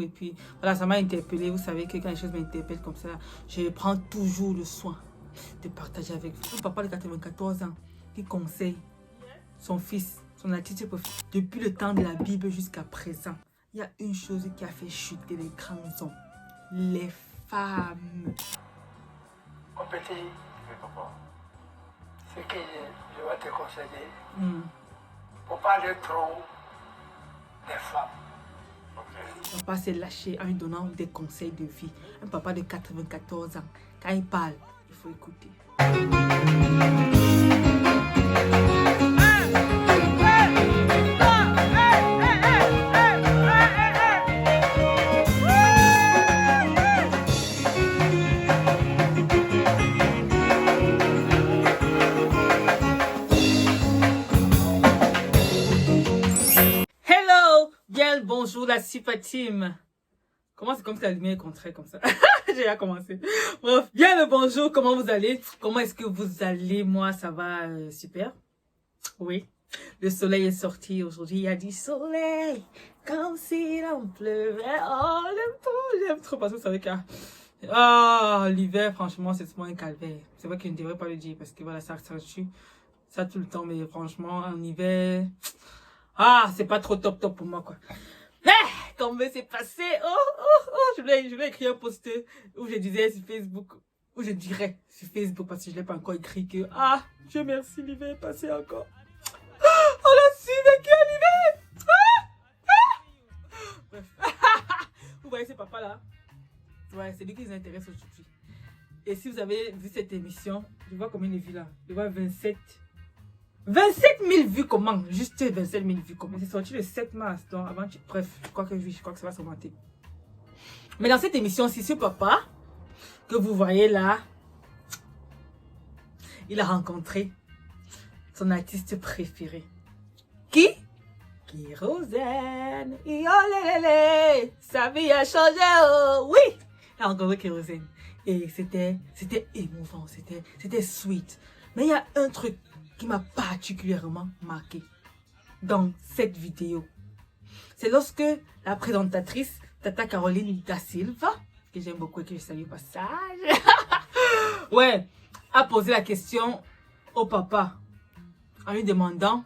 Et puis, voilà, ça m'a interpellée. Vous savez que quand les choses m'interpellent comme ça, je prends toujours le soin de partager avec vous. Un papa de 94 ans qui conseille son fils, son artiste préféré, depuis le temps de la Bible jusqu'à présent. Il y a une chose qui a fait chuter les grands hommes. Les femmes. Mon petit, oui, papa. Ce que je vais te conseiller, faut pas aller trop des femmes. Papa s'est lâché en lui donnant des conseils de vie. Un papa de 94 ans, quand il parle, il faut écouter. Hello, bien le bonjour la super team. Comment c'est comme si la lumière est contraire comme ça? J'ai déjà commencé. Bref, bien le bonjour, comment vous allez? Comment est-ce que vous allez? Moi, ça va super. Oui, le soleil est sorti aujourd'hui. Il y a du soleil, comme s'il en pleuvait. Oh, j'aime trop parce que vous savez que l'hiver, franchement, c'est souvent un calvaire. C'est vrai que je ne devrais pas le dire parce que voilà, ça accentue ça tout le temps. Mais franchement, en hiver, c'est pas trop top pour moi, quoi. Comment c'est passé? Je voulais écrire un post où je disais sur Facebook, où je dirais sur Facebook parce que je l'ai pas encore écrit que Dieu merci, l'hiver est passé encore. Oh la suite de quel hiver? Bref. Vous voyez ce papa là? Ouais, c'est lui qui nous intéresse aujourd'hui. Et si vous avez vu cette émission, je vois combien de vues là? Je vois 27 000 vues, comment? Juste 27 000 vues, comment? C'est sorti le 7 mars, donc avant, bref, je crois que ça va s'augmenter. Mais dans cette émission-ci, ce papa que vous voyez là, il a rencontré son artiste préféré. Qui? Kérosène. Sa vie a changé, oh oui! Il a rencontré Kérosène. Et c'était émouvant, c'était sweet. Mais il y a un truc qui m'a particulièrement marqué dans cette vidéo. C'est lorsque la présentatrice, Tata Caroline Da Silva, que j'aime beaucoup et que je salue au passage, ouais, a posé la question au papa en lui demandant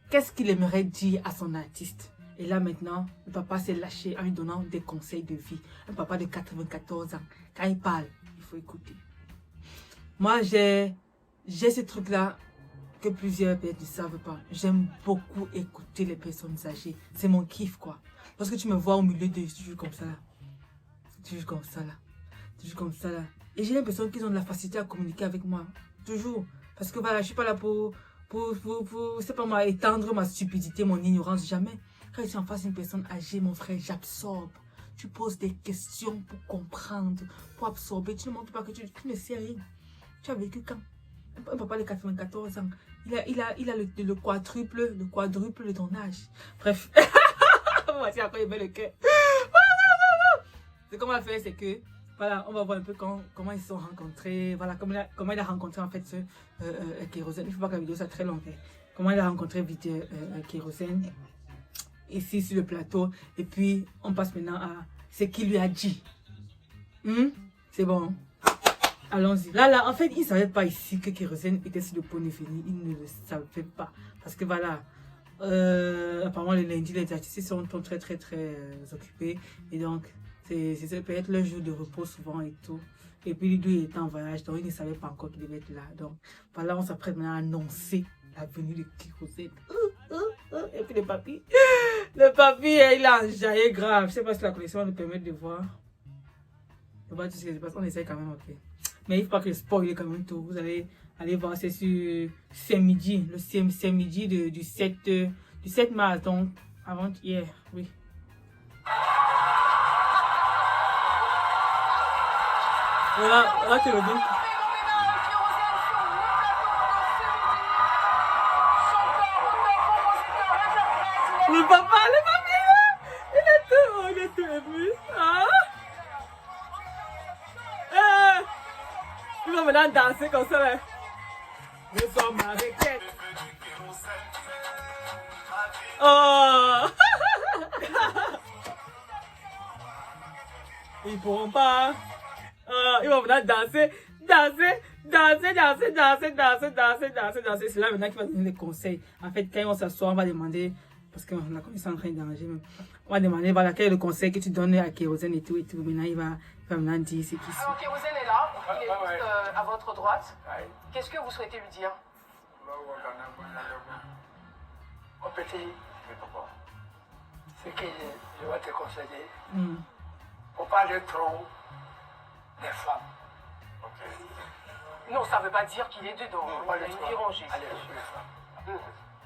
qu'est-ce qu'il aimerait dire à son artiste. Et là maintenant, le papa s'est lâché en lui donnant des conseils de vie. Un papa de 94 ans, quand il parle, il faut écouter. Moi, j'ai ce truc-là que plusieurs peut-être ne savent pas. J'aime beaucoup écouter les personnes âgées. C'est mon kiff, quoi. Parce que tu me vois au milieu de toujours comme ça, là. Toujours comme ça, là. Toujours comme ça, là. Et j'ai l'impression qu'ils ont de la facilité à communiquer avec moi. Toujours. Parce que voilà, je suis pas là pour c'est pas moi, étendre ma stupidité, mon ignorance, jamais. Quand je suis en face d'une personne âgée, mon frère, j'absorbe. Tu poses des questions pour comprendre, pour absorber. Tu ne montres pas que tu ne sais rien. Tu as vécu quand? Un papa de 94 ans. Il a le quadruple de ton âge. Bref. Voici après il met le cœur. Ce qu'on va faire, c'est que, voilà, on va voir un peu comment ils se sont rencontrés. Voilà, comment il a rencontré en fait Kérosène. Il ne faut pas que la vidéo soit très longue. Comment il a rencontré Kérosène ici sur le plateau. Et puis, on passe maintenant à ce qu'il lui a dit. C'est bon. Allons-y. Là, en fait, il ne savait pas ici que Kérosène était sur le point de venir. Il ne le savait pas. Parce que voilà, apparemment, le lundi, les artistes sont très occupés. Et donc, c'est peut-être le jour de repos souvent et tout. Et puis, lui, il était en voyage, donc il ne savait pas encore qu'il devait être là. Donc, voilà, on s'apprête maintenant à annoncer la venue de Kérosène. Et puis, le papy, il a enjaillé grave. Je ne sais pas si la connexion nous permet de voir. On va tout ce qui se passe. On essaie quand même, ok. Mais il ne faut pas que je spoil quand même tout. Vous allez aller voir, c'est sur samedi, le midi du 7 mars, donc avant-hier, oui. Voilà, tu le dis. Le papa, il est tout ému. Il va maintenant danser comme ça, là. Nous sommes avec elle. Oh! Ils pourront pas. Ils vont venir danser. C'est là maintenant qu'il va donner des conseils. En fait, quand on s'assoit, on va demander, parce qu'on a connu ça en train de déranger, on va demander, voilà, quel est le conseil que tu donnes à Kérosène et tout. Maintenant, il va maintenant dire ce qui suit. Alors, Kérosène est là, il est juste à votre droite. Qu'est-ce que vous souhaitez lui dire? Mon petit, ce que je vais te conseiller, faut pas aller trop des femmes. Non, ça ne veut pas dire qu'il est dedans. Faut Il pas y a aller une trop virangée. aller sur les femmes.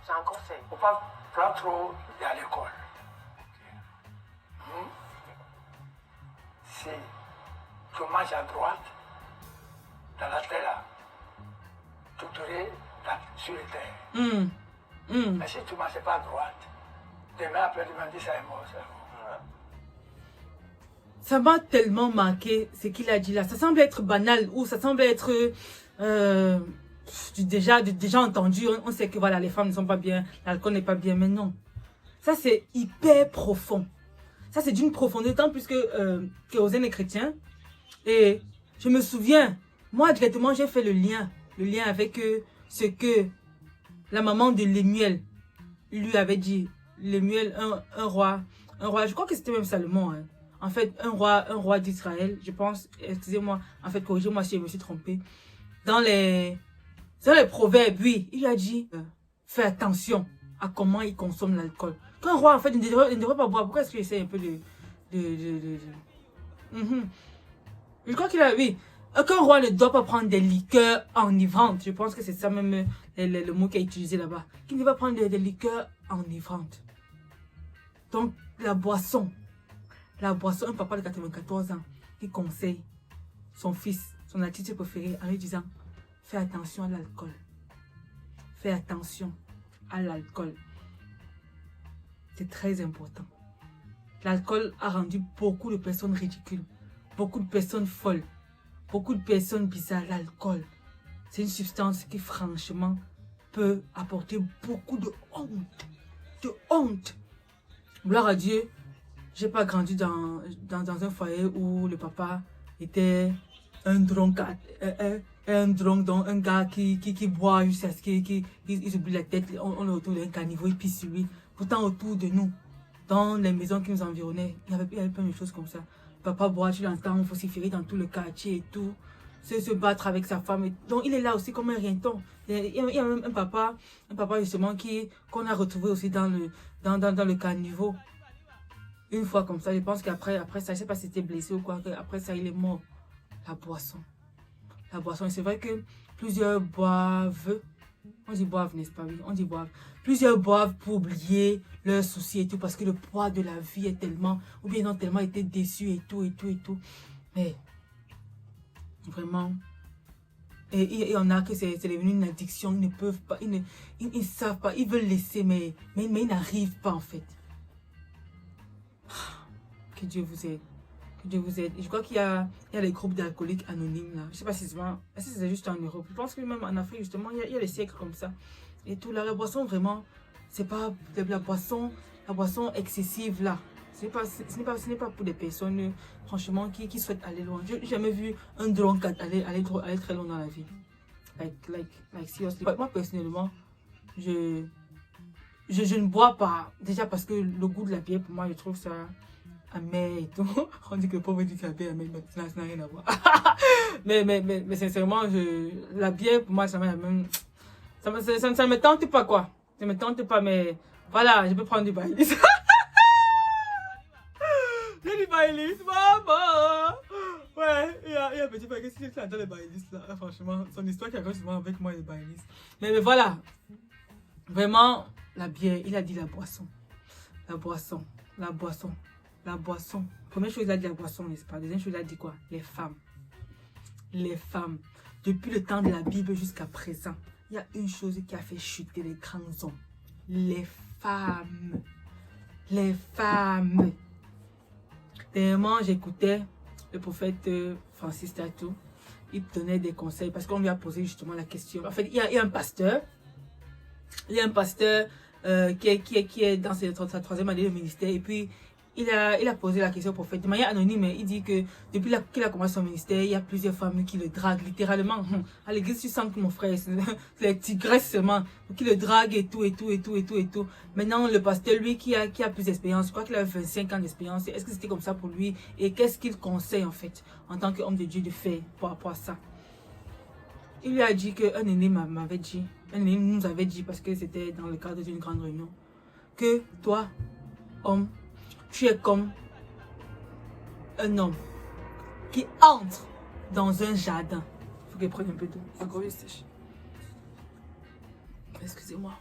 C'est un conseil. Faut pas prendre trop à l'école. Si tu manges à droite, dans la terre là, tu serais sur les terres. Mais si tu ne manges pas à droite, demain après tu vas dire ça est mort, ça est mort. Ça m'a tellement marqué ce qu'il a dit là. Ça semble être banal ou ça semble être déjà entendu. On sait que voilà, les femmes ne sont pas bien, l'alcool n'est pas bien, mais non. Ça c'est hyper profond. Ça c'est d'une profondeur, tant plus que Kérosène est chrétien. Et je me souviens, moi directement j'ai fait le lien avec ce que la maman de Lémuel lui avait dit. Lémuel, un roi, je crois que c'était même Salomon, hein. En fait, un roi d'Israël, je pense, excusez-moi, en fait, corrigez-moi si je me suis trompée. Dans les proverbes, oui, il a dit, fais attention à comment il consomme l'alcool. Qu'un roi, en fait, ne devrait pas boire. Pourquoi est-ce qu'il essaie un peu de... Je crois qu'il a, oui, qu'un roi ne doit pas prendre des liqueurs enivrantes. Je pense que c'est ça même le mot qu'il a utilisé là-bas. Qu'il ne doit pas prendre des liqueurs enivrantes. Donc, la boisson, un papa de 94 ans qui conseille son fils, son artiste préféré, en lui disant, fais attention à l'alcool. Fais attention à l'alcool. C'est très important. L'alcool a rendu beaucoup de personnes ridicules, beaucoup de personnes folles, beaucoup de personnes bizarres. L'alcool, c'est une substance qui franchement peut apporter beaucoup de honte. De honte. Gloire à Dieu. J'ai pas grandi dans un foyer où le papa était un drunkard, donc un gars qui boit jusqu'à ce qu'il oublie la tête. On est autour d'un caniveau, il pisse sur lui. Pourtant, autour de nous, dans les maisons qui nous environnaient, il y avait plein de choses comme ça. Papa boit, tu l'entends, vociférer dans tout le quartier et tout. Se battre avec sa femme. Donc, il est là aussi comme un rienton. Il y a même un papa justement qu'on a retrouvé aussi dans le caniveau. Une fois comme ça, je pense qu'après ça, je sais pas si c'était blessé ou quoi, après ça, il est mort. La boisson. La boisson. Et c'est vrai que plusieurs boivent. On dit boivent, n'est-ce pas? Oui, on dit boivent. Plusieurs boivent pour oublier leurs soucis et tout, parce que le poids de la vie est tellement, ou bien ils ont tellement été déçus et tout. Mais, vraiment, et il y en a que c'est devenu une addiction, ils ne peuvent pas, ils ne savent pas, ils veulent laisser, mais ils n'arrivent pas en fait. Que Dieu vous aide. Que Dieu vous aide. Et je crois qu'il y a les groupes d'alcooliques anonymes là. Je ne sais pas si c'est juste en Europe. Je pense que même en Afrique justement, il y a des siècles comme ça. Et tout là, la boisson vraiment, c'est pas la boisson excessive là. Ce n'est pas pour des personnes franchement qui souhaitent aller loin. Je n'ai jamais vu un drunkard aller très loin dans la vie. Like seriously. Moi personnellement, je ne bois pas. Déjà parce que le goût de la bière pour moi, je trouve ça amer et tout. On dit que le pauvre dit que la bière amer, mais ça n'a rien à voir. mais sincèrement, la bière pour moi, ça m'a même... Ça ne me tente pas quoi. Ça ne me tente pas, mais voilà, je peux prendre du Baileys. J'ai du Baileys, maman. Ouais, il y a un petit paquet qui attend les Baileys là. Franchement, son histoire qui raconte souvent avec moi les Baileys. Mais voilà. Vraiment, la bière, il a dit la boisson. La boisson. Première chose, il a dit la boisson, n'est-ce pas? Deuxième chose, il a dit quoi? Les femmes. Les femmes. Depuis le temps de la Bible jusqu'à présent, il y a une chose qui a fait chuter les grands hommes. Les femmes. Les femmes. Dernièrement, j'écoutais le prophète Francis Tatou. Il donnait des conseils parce qu'on lui a posé justement la question. En fait, il y a un pasteur. Il y a un pasteur qui est dans sa troisième année de ministère. Et puis, il a posé la question au prophète de manière anonyme. Il dit que depuis qu'il a commencé son ministère, il y a plusieurs femmes qui le draguent littéralement. À l'église, tu sens que mon frère, c'est les tigresses seulement, qui le draguent et tout. Maintenant, le pasteur, lui, qui a plus d'expérience, je crois qu'il a 25 ans d'expérience. Est-ce que c'était comme ça pour lui? Et qu'est-ce qu'il conseille, en fait, en tant qu'homme de Dieu, de faire par rapport à ça? Il lui a dit qu'un aîné m'avait dit, un aîné nous avait dit, parce que c'était dans le cadre d'une grande réunion, que toi, homme, tu es comme un homme qui entre dans un jardin. Il faut qu'il prenne un peu d'eau. Encore une sèche. Excusez-moi.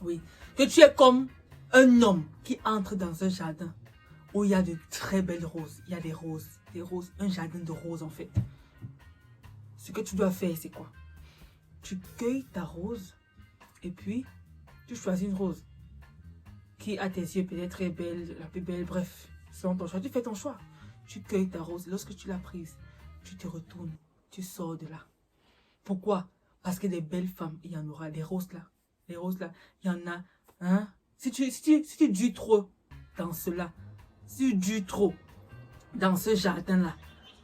Oui. Que tu es comme un homme qui entre dans un jardin où il y a de très belles roses. Il y a des roses. Un jardin de roses en fait. Ce que tu dois faire, c'est quoi? Tu cueilles ta rose et puis tu choisis une rose qui à tes yeux peut-être est belle, la plus belle, bref, selon ton choix. Tu fais ton choix. Tu cueilles ta rose. Lorsque tu l'as prise, tu te retournes, tu sors de là. Pourquoi? Parce que des belles femmes, il y en aura. Les roses là, il y en a. Hein? Si tu dures trop dans cela, si tu dures trop dans ce jardin-là,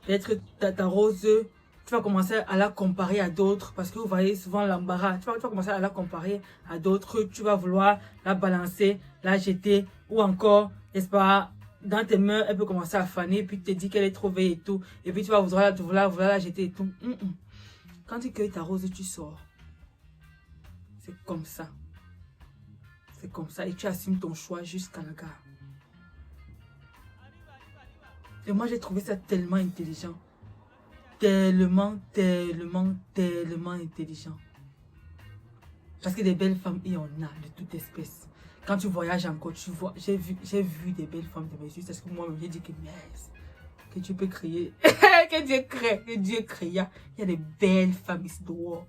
peut-être ta rose, tu vas commencer à la comparer à d'autres parce que vous voyez souvent l'embarras. Tu vas commencer à la comparer à d'autres. Tu vas vouloir la balancer, la jeter ou encore, n'est-ce pas, dans tes mains, elle peut commencer à faner puis tu te dis qu'elle est trop vieille et tout. Et puis tu vas vouloir la jeter et tout. Quand tu cueilles ta rose, tu sors. C'est comme ça. C'est comme ça et tu assumes ton choix jusqu'à la gare. Et moi, j'ai trouvé ça tellement intelligent. Tellement intelligent. Parce que des belles femmes, il y en a de toute espèce. Quand tu voyages encore, tu vois, j'ai vu des belles femmes de mes yeux. C'est ce que moi-même j'ai dit que que tu peux crier. que Dieu créa. Il y a des belles femmes ici dehors.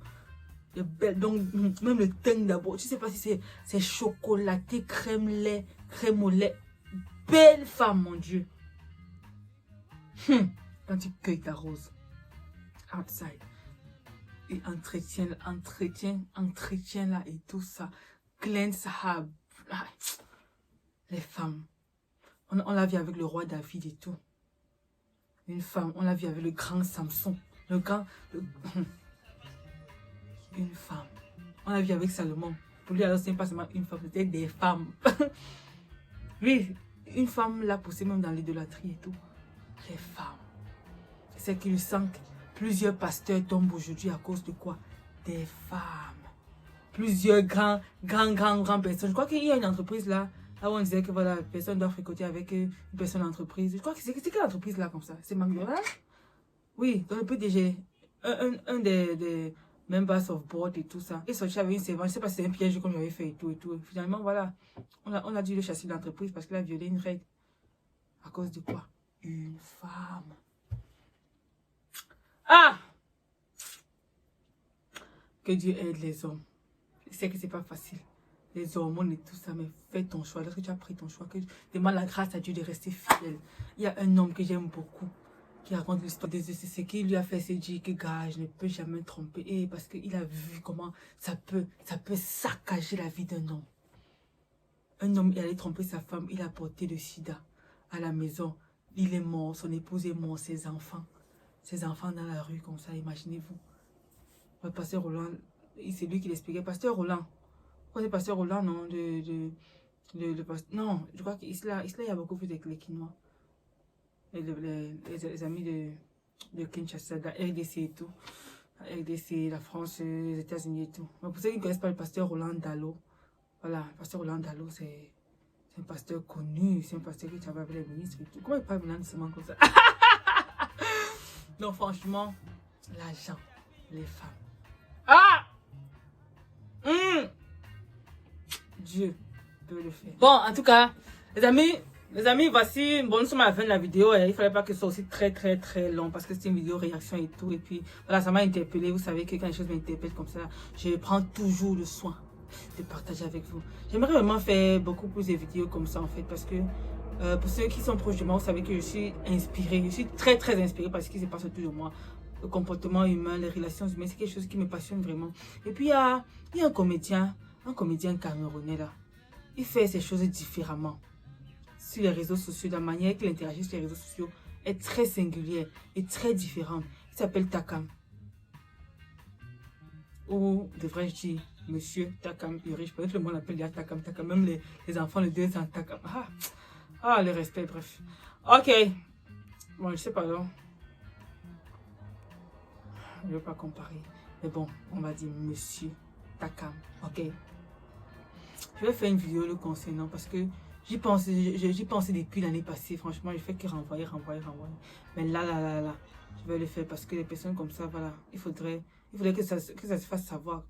Des belles, donc, même le teint d'abord. Tu sais pas si c'est chocolaté, crème lait, crème au lait. Belle femme, mon Dieu. Quand tu cueilles ta rose. Outside. Et entretien là et tout ça. Cleanse her. Les femmes. On l'a vu avec le roi David et tout. Une femme, on l'a vu avec le grand Samson. Une femme. On l'a vu avec Salomon. Pour lui, alors, ce n'est pas seulement une femme, c'était des femmes. Oui, une femme l'a poussé même dans l'idolâtrie et tout. Les femmes. C'est qu'il sent que plusieurs pasteurs tombent aujourd'hui à cause de quoi? Des femmes. Plusieurs grands personnes. Je crois qu'il y a une entreprise là où on disait que voilà, personne doit fréquenter avec une personne d'entreprise. Je crois que c'est quelle entreprise là comme ça? C'est McDonald's? Oui, dans le PDG. Un des members of board et tout ça. Et sorti avec une servante. Je sais pas si c'est un piège comme j'avais fait et tout. Finalement, voilà. On a dû le chasser de l'entreprise parce qu'il a violé une règle. À cause de quoi? Une femme. Ah! Que Dieu aide les hommes. Je sais que c'est pas facile. Les hormones et tout ça, mais fais ton choix. Lorsque tu as pris ton choix, que demande la grâce à Dieu de rester fidèle. Il y a un homme que j'aime beaucoup qui raconte l'histoire de ce qu'il lui a fait. C'est dit que gars, je ne peux jamais tromper. Et parce qu'il a vu comment ça peut saccager la vie d'un homme. Un homme est allé tromper sa femme, il a porté le sida à la maison. Il est mort, son épouse est morte, ses enfants dans la rue comme ça, imaginez-vous. Le pasteur Roland, c'est lui qui l'expliquait. Pasteur Roland, pourquoi c'est pasteur Roland, non? Non, je crois qu'ici, il y a beaucoup plus de Quinois. Les amis de Kinshasa, de la RDC et tout. La RDC, la France, les États-Unis et tout. Mais pour ceux qui ne connaissent pas le pasteur Roland Dallot, voilà, le pasteur Roland Dallot, c'est un pasteur connu, c'est un pasteur qui travaille avec les ministres et tout. Comment il parle maintenant seulement comme ça? Non, franchement, l'argent, les femmes. Ah! Dieu peut le faire. Bon, en tout cas, les amis, voici, bon, nous sommes à la fin de la vidéo et il fallait pas que ce soit aussi très long parce que c'est une vidéo réaction et tout. Et puis, voilà, ça m'a interpellé. Vous savez que quand les choses m'interpellent comme ça, je prends toujours le soin de partager avec vous. J'aimerais vraiment faire beaucoup plus de vidéos comme ça en fait parce que pour ceux qui sont proches de moi, vous savez que je suis inspirée. Je suis très inspirée par ce qui se passe autour de moi. Le comportement humain, les relations humaines, c'est quelque chose qui me passionne vraiment. Et puis il y a un comédien camerounais là. Il fait ces choses différemment. sur les réseaux sociaux, la manière qu'il interagit sur les réseaux sociaux est très singulière et très différente. Il s'appelle Takam. Ou devrais-je dire Monsieur Takam Urish. Peut-être le monde l'appelle Takam. Takam. Même les enfants le disent en Takam. Le respect, bref. Ok. Bon, je sais pas non. Je ne vais pas comparer. Mais bon, on va dire Monsieur Takam. Ok. Je vais faire une vidéo le concernant parce que j'y pensais depuis l'année passée. Franchement, je fais que renvoyer. Mais là, je vais le faire parce que les personnes comme ça, voilà, il faudrait que ça se fasse savoir.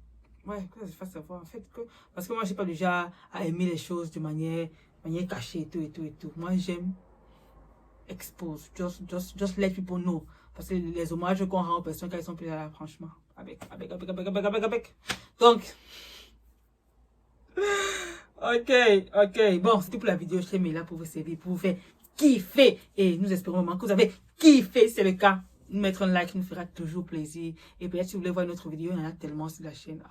Ouais, que ça se fasse savoir. En fait, parce que moi, je n'ai pas déjà à aimer les choses de manière cachée et tout. Moi, j'aime expose. Just let people know. Parce que les hommages qu'on rend aux personnes quand elles sont plus là, franchement. Avec. Donc. Ok. Bon, c'était pour la vidéo. Je suis là pour vous servir, pour vous faire kiffer. Et nous espérons vraiment que vous avez kiffé. C'est le cas. Nous mettre un like nous fera toujours plaisir. Et peut-être si vous voulez voir une autre vidéo, il y en a tellement sur la chaîne.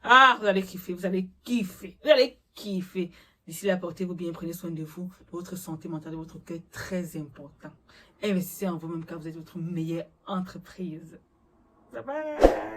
Vous allez kiffer. D'ici là, portez-vous bien, prenez soin de vous, de votre santé mentale, de votre cœur, très important. Investissez en vous-même car vous êtes votre meilleure entreprise. Bye bye.